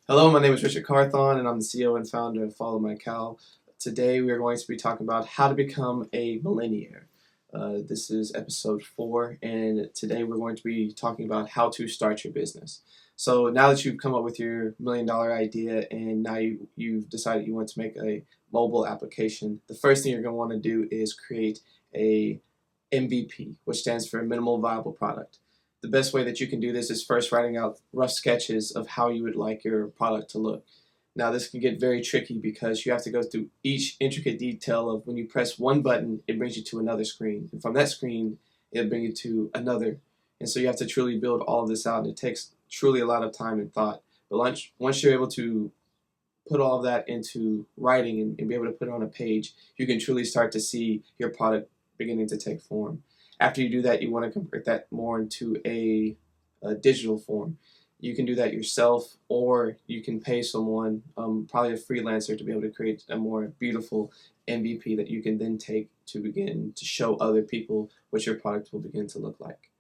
Hello, my name is Richard Carthon, and I'm the CEO and founder of Follow My Cow. Today, we are going to be talking about how to become a milleniare. This is episode 4, and today we're going to be talking about how to start your business. So, now that you've come up with your $1 million idea and now you've decided you want to make a mobile application, the first thing you're going to want to do is create a MVP, which stands for Minimal Viable Product. The best way that you can do this is first writing out rough sketches of how you would like your product to look. Now, this can get very tricky because you have to go through each intricate detail of when you press one button, it brings you to another screen. And from that screen, it'll bring you to another. And so you have to truly build all of this out, and it takes truly a lot of time and thought. But once you're able to put all of that into writing and be able to put it on a page, you can truly start to see your product beginning to take form. After you do that, you want to convert that more into a digital form. You can do that yourself, or you can pay someone, probably a freelancer, to be able to create a more beautiful MVP that you can then take to begin to show other people what your product will begin to look like.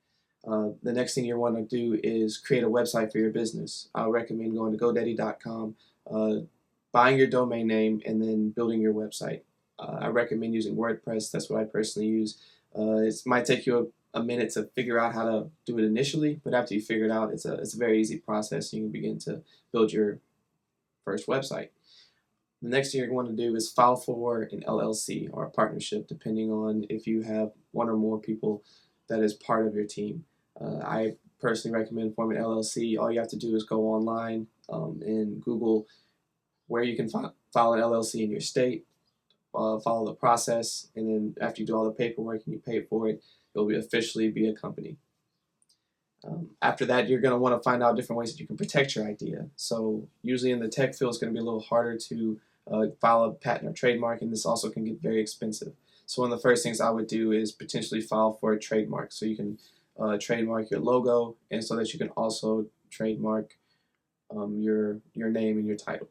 The next thing you want to do is create a website for your business. I would recommend going to GoDaddy.com, buying your domain name, and then building your website. I recommend using WordPress. That's what I personally use. It might take you a minute to figure out how to do it initially, but after you figure it out, it's a very easy process. You can begin to build your first website. The next thing you're going to do is file for an LLC or a partnership, depending on if you have one or more people that is part of your team. I personally recommend forming an LLC. All you have to do is go online and Google where you can file an LLC in your state, follow the process, and then after you do all the paperwork and you pay for it, you'll officially be a company. After that, you're going to want to find out different ways that you can protect your idea. So usually in the tech field, it's going to be a little harder to file a patent or trademark, and this also can get very expensive. So one of the first things I would do is potentially file for a trademark, so you can trademark your logo, and so that you can also trademark your name and your title.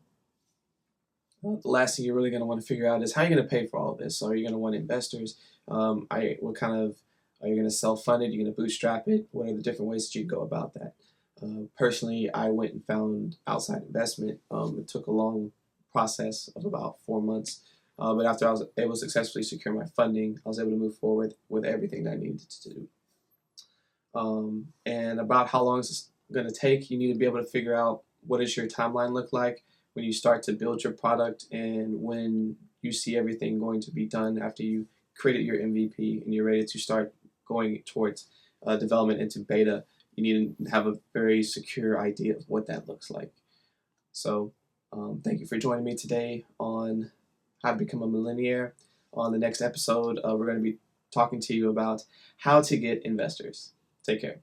The last thing you're really going to want to figure out is how you're going to pay for all of this. So are you going to want investors? What kind of are you going to self-fund it? Are you going to bootstrap it? What are the different ways that you go about that? Personally, I went and found outside investment. It took a long process of about 4 months, but after I was able to successfully secure my funding, I was able to move forward with everything that I needed to do. And about how long is this going to take, you need to be able to figure out what does your timeline look like when you start to build your product, and when you see everything going to be done after you created your MVP and you're ready to start going towards development into beta. You need to have a very secure idea of what that looks like. So thank you for joining me today on how to become a millionaire. On the next episode, we're going to be talking to you about how to get investors. Take care.